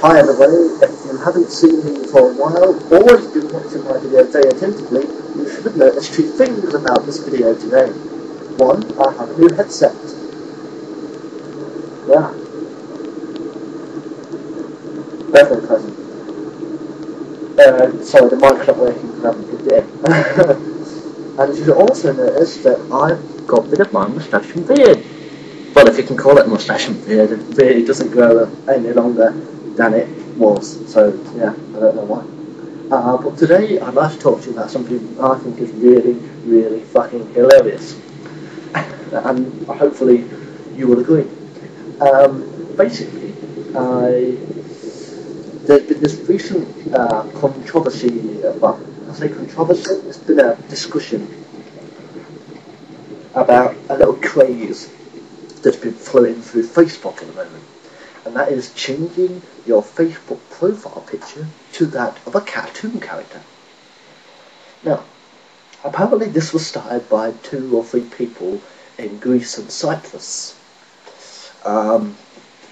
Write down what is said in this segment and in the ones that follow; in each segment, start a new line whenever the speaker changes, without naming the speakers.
Hi everybody, if you haven't seen me for a while, or you've been watching my video very attentively, you should have noticed two things about this video today. One, I have a new headset. Yeah. Birthday present. Sorry, the mic's not working because I haven't plugged it in. And you should also notice that I've got rid of my moustache and beard. Well, if you can call it a moustache and beard, it really doesn't grow any longer than it was, so yeah, I don't know why. But today I'd like to talk to you about something I think is really, really fucking hilarious. And hopefully you will agree. Basically, there's been this recent controversy, well, I say controversy, there's been a discussion about a little craze that's been flowing through Facebook at the moment. And that is changing your Facebook profile picture to that of a cartoon character. Now, apparently this was started by 2 or 3 people in Greece and Cyprus.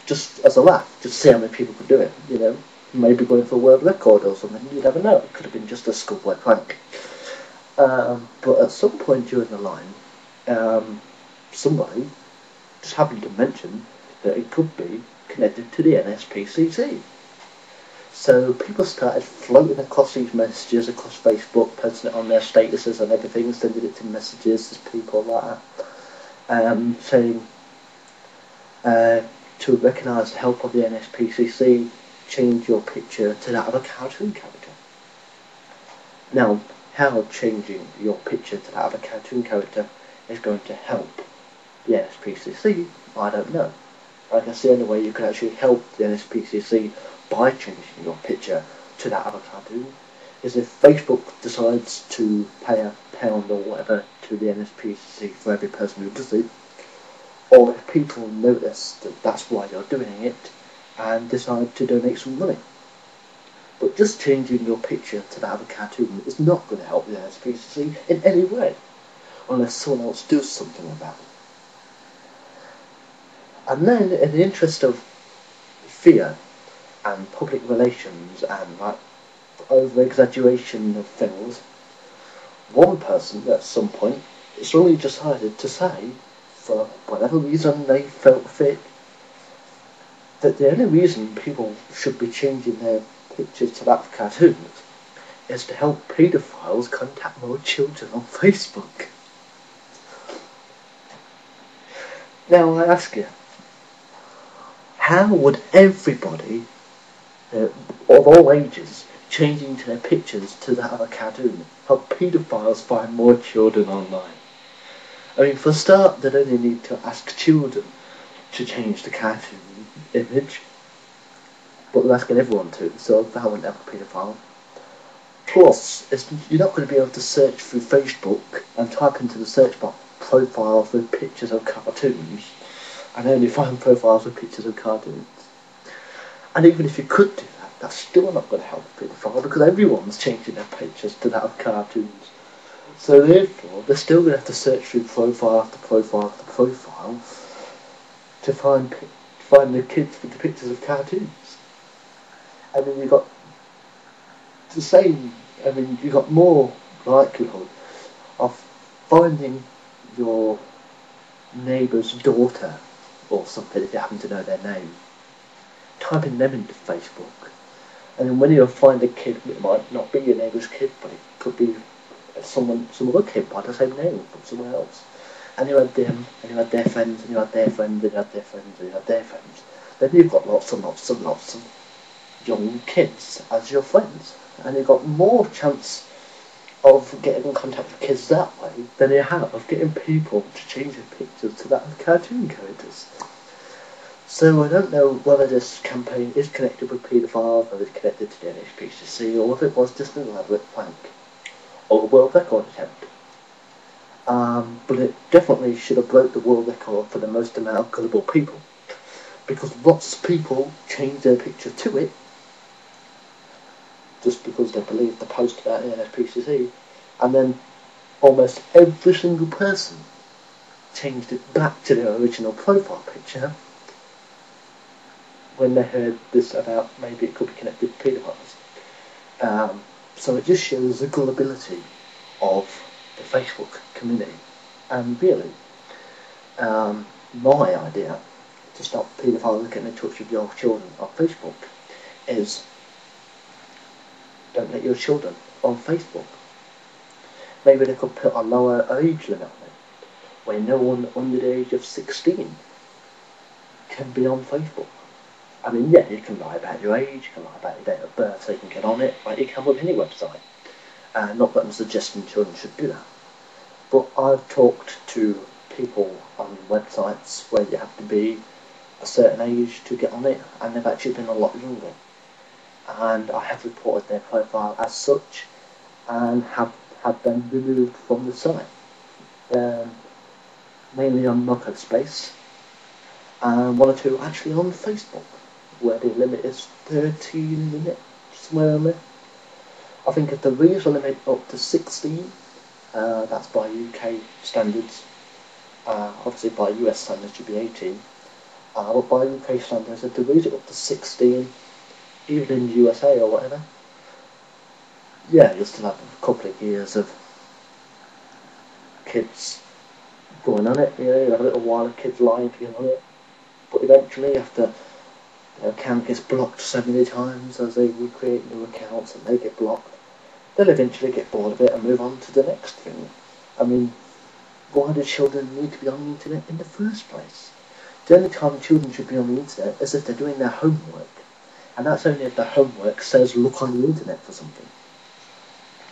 Just as a laugh, just see how many people could do it, you know, maybe going for a world record or something, you never know, it could have been just a schoolboy prank. But at some point during the line, somebody just happened to mention that it could be connected to the NSPCC. So people started floating across these messages across Facebook, posting it on their statuses and everything, sending it to messages to people like that, saying to recognise the help of the NSPCC, change your picture to that of a cartoon character. Now, how changing your picture to that of a cartoon character is going to help the NSPCC, I don't know. I guess the only way you could actually help the NSPCC by changing your picture to that of a cartoon is if Facebook decides to pay £1 or whatever to the NSPCC for every person who does it, or if people notice that that's why you're doing it and decide to donate some money. But just changing your picture to that of a cartoon is not going to help the NSPCC in any way, unless someone else does something about it. And then, in the interest of fear and public relations and like over-exaggeration of things, one person at some point suddenly decided to say, for whatever reason they felt fit, that the only reason people should be changing their pictures to that of cartoons is to help paedophiles contact more children on Facebook. Now I ask you, how would everybody of all ages changing their pictures to that of a cartoon help paedophiles find more children online? I mean, for a start, they'd only need to ask children to change the cartoon image, but they're asking everyone to, so that wouldn't help a paedophile. Plus, you're not going to be able to search through Facebook and type into the search box profiles with pictures of cartoons and only find profiles with pictures of cartoons. And even if you could do that, that's still not going to help a paedophile because everyone's changing their pictures to that of cartoons. So therefore, they're still going to have to search through profile after profile after profile to find the kids with the pictures of cartoons. I mean, you've got the same. I mean, you've got more likelihood of finding your neighbour's daughter or something if you happen to know their name, typing them into Facebook, and then when you find a kid, it might not be your neighbour's kid, but it could be some other kid by the same name from somewhere else, and you had them, and you had their friends, and you had their friends, and you had their friends, and you had their friends. Then you've got lots and lots and lots of young kids as your friends, and you've got more chance of getting in contact with kids that way than you have of getting people to change their pictures to that of cartoon characters. So I don't know whether this campaign is connected with paedophiles, whether it's connected to the NSPCC, or whether it was just an elaborate prank or a world record attempt. But it definitely should have broke the world record for the most amount of gullible people, because lots of people change their picture to it just because they believe the post about the NSPCC, and then almost every single person changed it back to their original profile picture when they heard this about maybe it could be connected to paedophiles. So it just shows the gullibility of the Facebook community. And really, my idea to stop paedophiles getting in touch with your children on Facebook is don't let your children on Facebook. Maybe they could put a lower age limit on it, where no one under the age of 16 can be on Facebook. I mean, yeah, you can lie about your age, you can lie about your date of birth so you can get on it, like you can with any website. Not that I'm suggesting children should do that. But I've talked to people on websites where you have to be a certain age to get on it, and they've actually been a lot younger. And I have reported their profile as such, and have had them removed from the site. Mainly on MuckerSpace, and one or two actually on Facebook, where the limit is 13 minutes, somewhere on there. I think if the reads the limit up to 16, that's by UK standards. Obviously by US standards it should be 18. But by UK standards, if they read it up to 16, even in the USA or whatever, yeah, you'll still have a couple of years of kids going on it. You know, you'll have a little while of kids lying to get on it. But eventually, after their account gets blocked so many times as they recreate new accounts and they get blocked, they'll eventually get bored of it and move on to the next thing. I mean, why do children need to be on the internet in the first place? The only time children should be on the internet is if they're doing their homework. And that's only if their homework says look on the internet for something.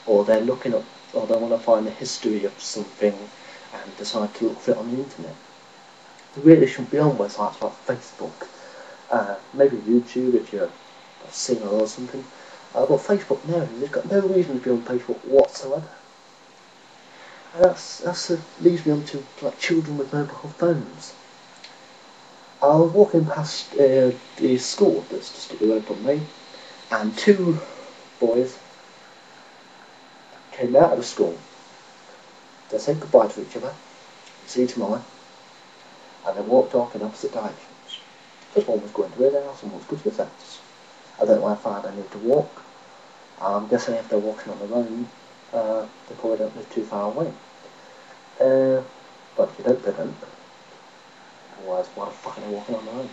Or they're looking up, or they want to find the history of something and decide to look for it on the internet. They really shouldn't be on websites like Facebook. Maybe YouTube if you're a singer or something. But Facebook, no, they've got no reason to be on Facebook whatsoever. And that leads me on to like children with mobile phones. I was walking past the school that's just up the road from me, and two boys came out of the school. They said goodbye to each other, see you tomorrow, and they walked off in opposite directions. Because one was going to their house and one was going to his house. I don't know how far they need to walk. I'm guessing if they're walking on their own, they probably don't live too far away. But if you don't, they don't. Otherwise, why the fuck are they walking on their own?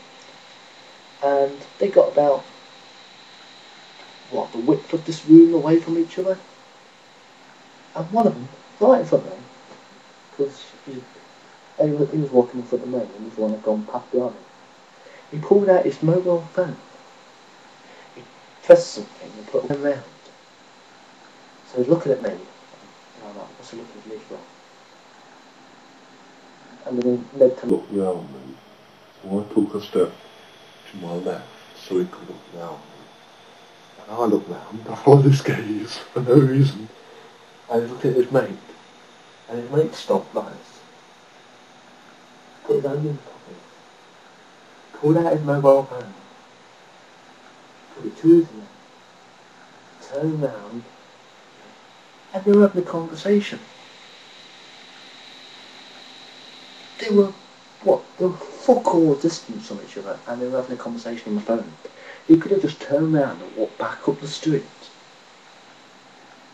And they got about, the width of this room away from each other. And one of them, right in front of me, because he was walking in front of me and he was the one that had gone past behind him. He pulled out his mobile phone. He pressed something and put it around. So he's looking at me. And I'm like, what's he looking at me for? And then he led to
look round me. So I took a step to my left so he could look round me. And I looked round, I followed his gaze for no reason.
And he looked at his mate. And his mate stopped like this. Put his hand in the pocket. Pulled out his mobile phone. Put it to his ear. Turned round. And they were having a conversation. They were fuck all distance from each other, and they were having a conversation on the phone. He could have just turned around and walked back up the street.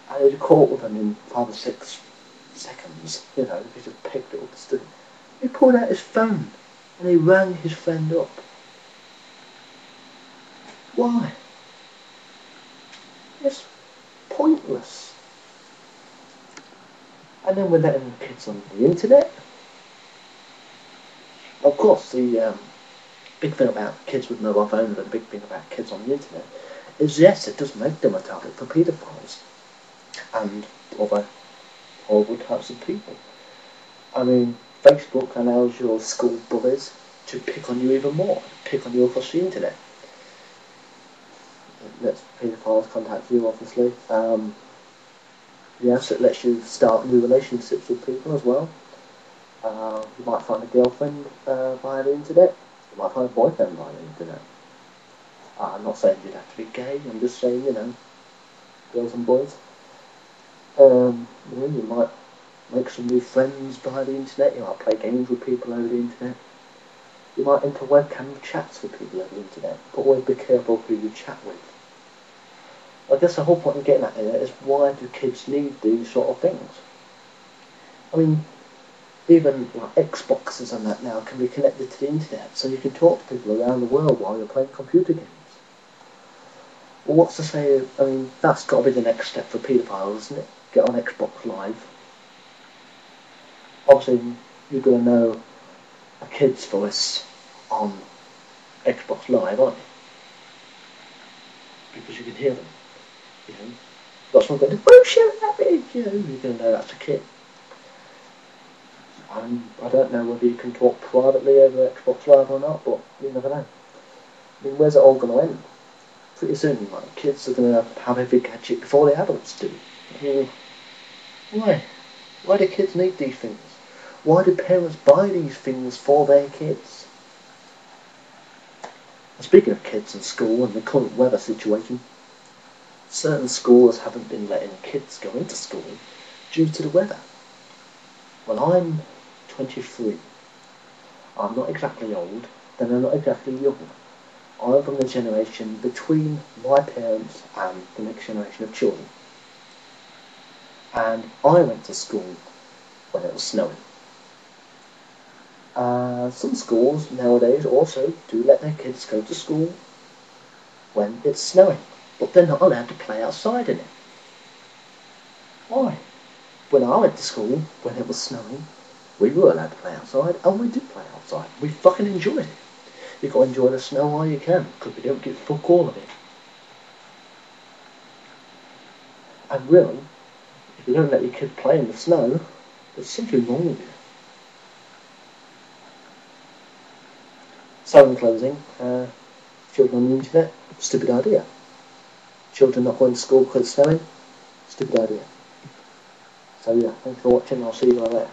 And he'd have caught with them in 5 or 6 seconds, you know, if he just picked it up the street. He pulled out his phone, and he rang his friend up. Why? It's pointless. And then we're letting kids on the internet. Of course, the big thing about kids with mobile phones and the big thing about kids on the internet is, yes, it does make them a target for paedophiles and other horrible types of people. I mean, Facebook allows your school bullies to pick on you even more, pick on you across the internet. It lets paedophiles contact you, obviously. Yes, it lets you start new relationships with people as well. You might find a girlfriend via the internet. You might find a boyfriend via the internet. I'm not saying you'd have to be gay. I'm just saying, you know, girls and boys. You might make some new friends via the internet. You might play games with people over the internet. You might enter webcam chats with people over the internet, but always be careful who you chat with. I guess the whole point of getting at here is, why do kids need these sort of things? I mean, even like Xboxes and that now can be connected to the internet, so you can talk to people around the world while you're playing computer games. Well, what's to say, I mean, that's got to be the next step for paedophiles, isn't it? Get on Xbox Live. Obviously, you're going to know a kid's voice on Xbox Live, aren't you? Because you can hear them. You know, got someone going, "Whoa, shoot that bitch!" You know, you're going to know that's a kid. I don't know whether you can talk privately over Xbox Live or not, but you never know. I mean, where's it all going to end? Pretty soon, like, kids are going to have every gadget before the adults do. I mean, why? Why do kids need these things? Why do parents buy these things for their kids? And speaking of kids and school and the current weather situation, certain schools haven't been letting kids go into school due to the weather. Well, I'm 23. I'm not exactly old, then I'm not exactly young. I'm from the generation between my parents and the next generation of children. And I went to school when it was snowing. Some schools nowadays also do let their kids go to school when it's snowing, but they're not allowed to play outside in it. Why? When I went to school, when it was snowing, we were allowed to play outside, and we did play outside. We fucking enjoyed it. You've got to enjoy the snow while you can, because we don't get fuck all of it. And really, if you don't let your kid play in the snow, there's something wrong with you. So in closing, children on the internet, stupid idea. Children not going to school because it's snowing, stupid idea. So yeah, thanks for watching, I'll see you later.